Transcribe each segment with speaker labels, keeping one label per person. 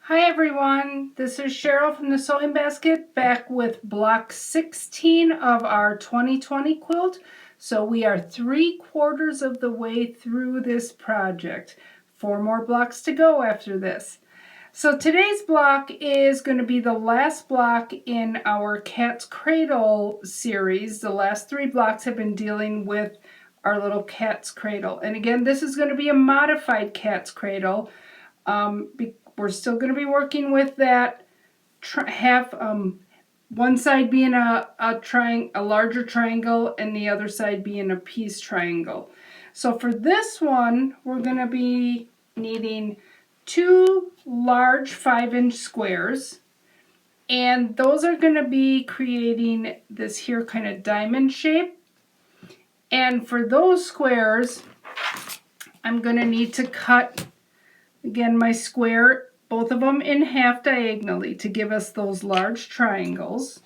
Speaker 1: Hi everyone, this is Cheryl from the Sewing Basket back with block 16 of our 2020 quilt. So we are 3/4 of the way through this project. 4 more blocks to go after this. So today's block is going to be the last block in our Cat's Cradle series. The last 3 blocks have been dealing with our little cat's cradle. And again, this is going to be a modified cat's cradle. We're still going to be working with that one side being a larger triangle and the other side being a peace triangle. So for this one, we're going to be needing 2 large 5-inch squares, and those are going to be creating this here kind of diamond shape. And for those squares, I'm going to need to cut, again, my square, both of them in half diagonally to give us those large triangles.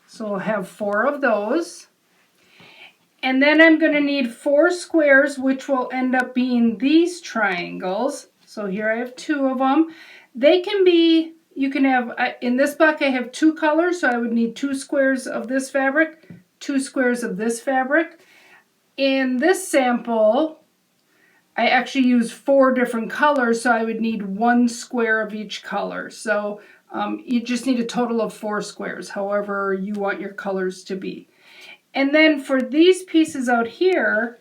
Speaker 1: So we'll have 4 of those. And then I'm going to need 4 squares, which will end up being these triangles. So here I have 2 of them. They can be, you can have, in this block I have 2 colors, so I would need 2 squares of this fabric, 2 squares of this fabric. In this sample, I actually use 4 different colors, so I would need 1 square of each color. So you just need a total of 4 squares, however you want your colors to be. And then for these pieces out here,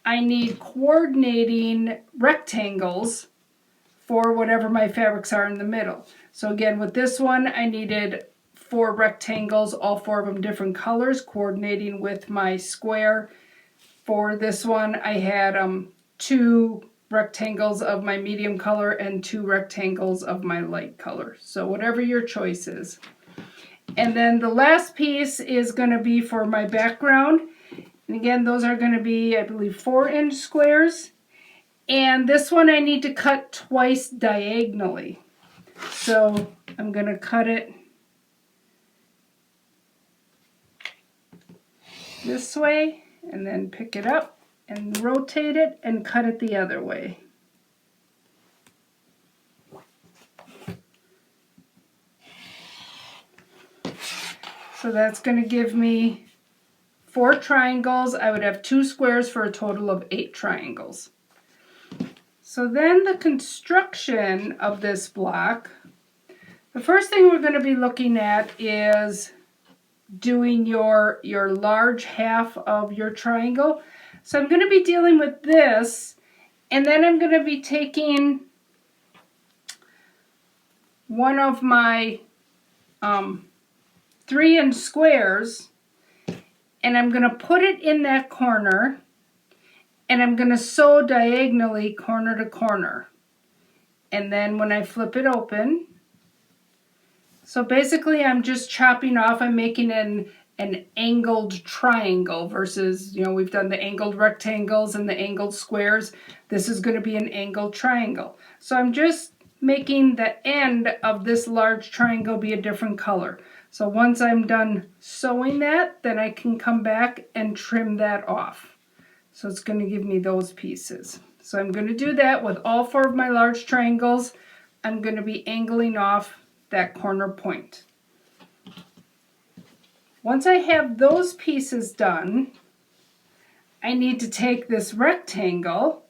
Speaker 1: I need coordinating rectangles for whatever my fabrics are in the middle. So again, with this one, I needed 4 rectangles, all 4 of them different colors, coordinating with my square. For this one, I had 2 rectangles of my medium color and 2 rectangles of my light color. So whatever your choice is. And then the last piece is going to be for my background. And again, those are going to be, I believe, 4-inch squares. And this one I need to cut twice diagonally. So I'm going to cut it this way and then pick it up and rotate it and cut it the other way. So that's going to give me 4 triangles. I would have 2 squares for a total of 8 triangles. So then the construction of this block, the first thing we're going to be looking at is doing your large half of your triangle. So I'm going to be dealing with this, and then I'm going to be taking one of my 3-inch squares, and I'm going to put it in that corner, and I'm going to sew diagonally corner to corner. And then when I flip it open, so basically I'm just chopping off, I'm making an angled triangle versus, we've done the angled rectangles and the angled squares. This is going to be an angled triangle. So I'm just making the end of this large triangle be a different color. So once I'm done sewing that, then I can come back and trim that off. So it's going to give me those pieces. So I'm going to do that with all 4 of my large triangles. I'm going to be angling off that corner point. Once I have those pieces done, I need to take this rectangle.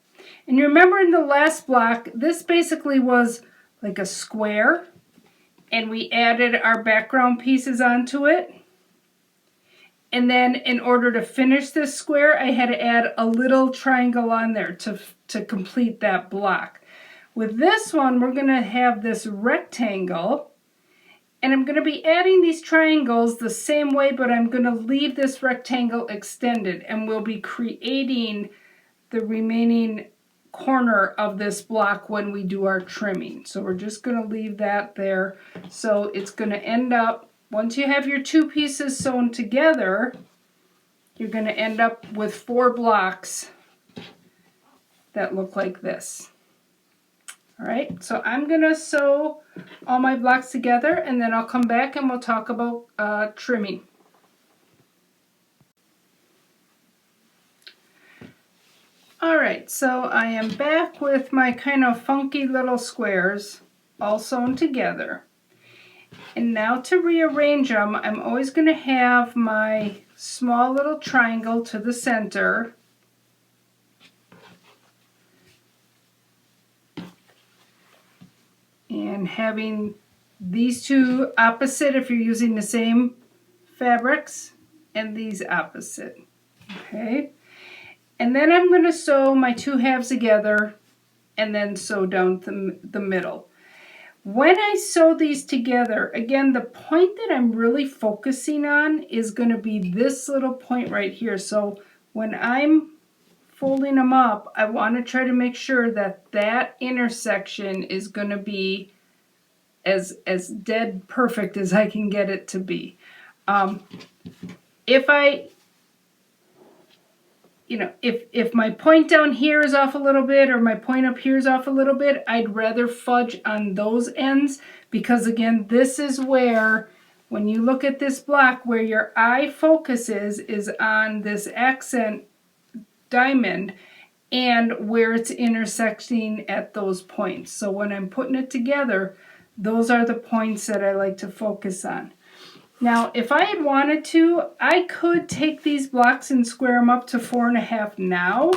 Speaker 1: And you remember in the last block, this basically was like a square, and we added our background pieces onto it. And then in order to finish this square, I had to add a little triangle on there to complete that block. With this one, we're going to have this rectangle, and I'm going to be adding these triangles the same way, but I'm going to leave this rectangle extended, and we'll be creating the remaining corner of this block when we do our trimming. So we're just going to leave that there. So it's going to end up, once you have your 2 pieces sewn together, you're going to end up with 4 blocks that look like this. All right, so I'm going to sew all my blocks together, and then I'll come back and we'll talk about trimming. All right, so I am back with my kind of funky little squares all sewn together. And now to rearrange them, I'm always going to have my small little triangle to the center. And having these two opposite if you're using the same fabrics, and these opposite. Okay. And then I'm going to sew my two halves together and then sew down the middle. When I sew these together, again, the point that I'm really focusing on is going to be this little point right here. So when I'm folding them up, I want to try to make sure that that intersection is going to be as dead perfect as I can get it to be. If my point down here is off a little bit or my point up here is off a little bit, I'd rather fudge on those ends, because again, this is where, when you look at this block, where your eye focuses is on this accent diamond and where it's intersecting at those points. So when I'm putting it together, those are the points that I like to focus on. Now, if I had wanted to, I could take these blocks and square them up to 4.5 now.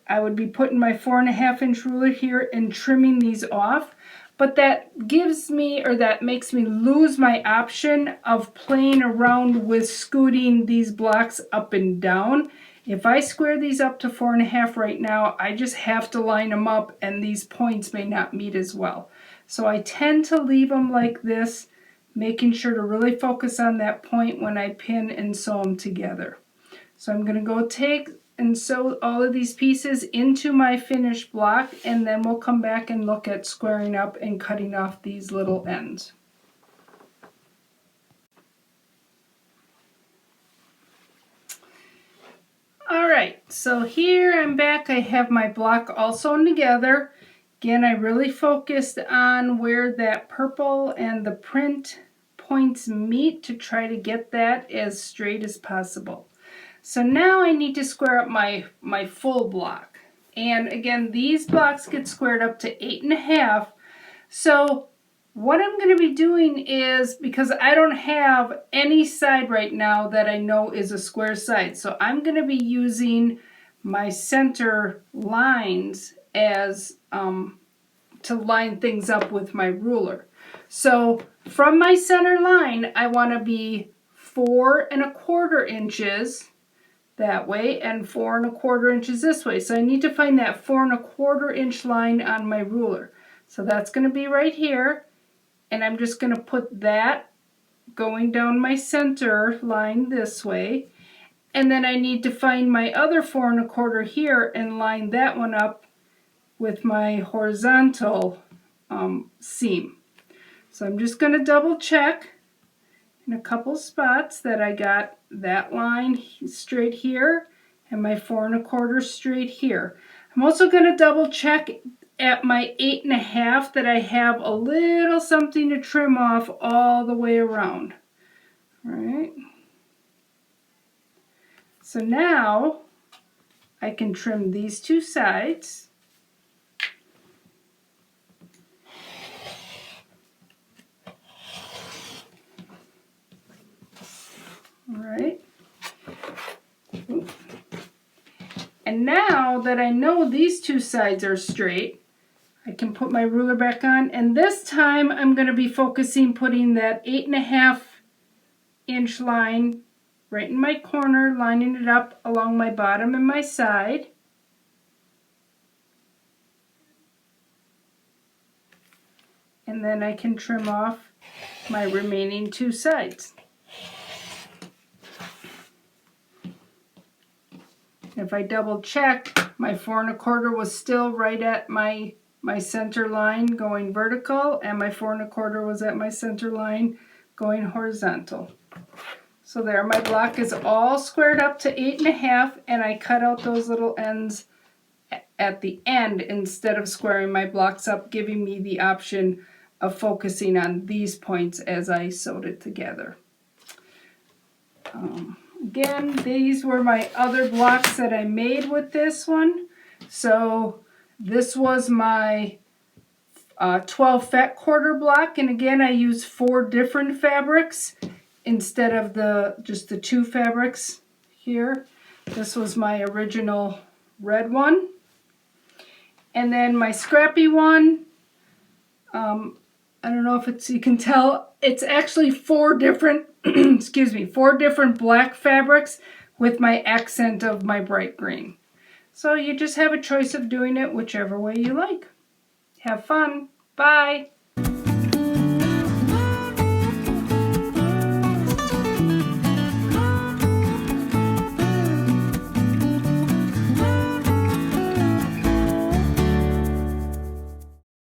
Speaker 1: I would be putting my 4.5-inch ruler here and trimming these off, but that gives me, or that makes me lose my option of playing around with scooting these blocks up and down. If I square these up to 4.5 right now, I just have to line them up and these points may not meet as well. So I tend to leave them like this, making sure to really focus on that point when I pin and sew them together. So I'm going to go take and sew all of these pieces into my finished block, and then we'll come back and look at squaring up and cutting off these little ends. Alright, so here I'm back. I have my block all sewn together. Again, I really focused on where that purple and the print points meet to try to get that as straight as possible. So now I need to square up my full block. And again, these blocks get squared up to 8.5. So what I'm going to be doing is, because I don't have any side right now that I know is a square side, so I'm going to be using my center lines as to line things up with my ruler. So from my center line, I want to be 4.25 inches that way and 4.25 inches this way. So I need to find that 4.25 inch line on my ruler. So that's going to be right here, and I'm just going to put that going down my center line this way. And then I need to find my other 4.25 here and line that one up with my horizontal seam. So I'm just going to double check in a couple spots that I got that line straight here and my 4.25 straight here. I'm also going to double check at my 8.5 that I have a little something to trim off all the way around. All right. So now I can trim these two sides. All right. And now that I know these two sides are straight, I can put my ruler back on, and this time I'm going to be focusing putting that 8.5 inch line right in my corner, lining it up along my bottom and my side. And then I can trim off my remaining two sides. If I double check, my 4.25 was still right at my center line going vertical, and my 4.25 was at my center line going horizontal. So there, my block is all squared up to 8.5, and I cut out those little ends at the end instead of squaring my blocks up, giving me the option of focusing on these points as I sewed it together. Again, these were my other blocks that I made with this one. So this was my 12 fat quarter block, and again I used 4 different fabrics instead of just the 2 fabrics here. This was my original red one. And then my scrappy one, I don't know if you can tell, it's actually 4 different, excuse me, 4 different black fabrics with my accent of my bright green. So you just have a choice of doing it whichever way you like. Have fun. Bye.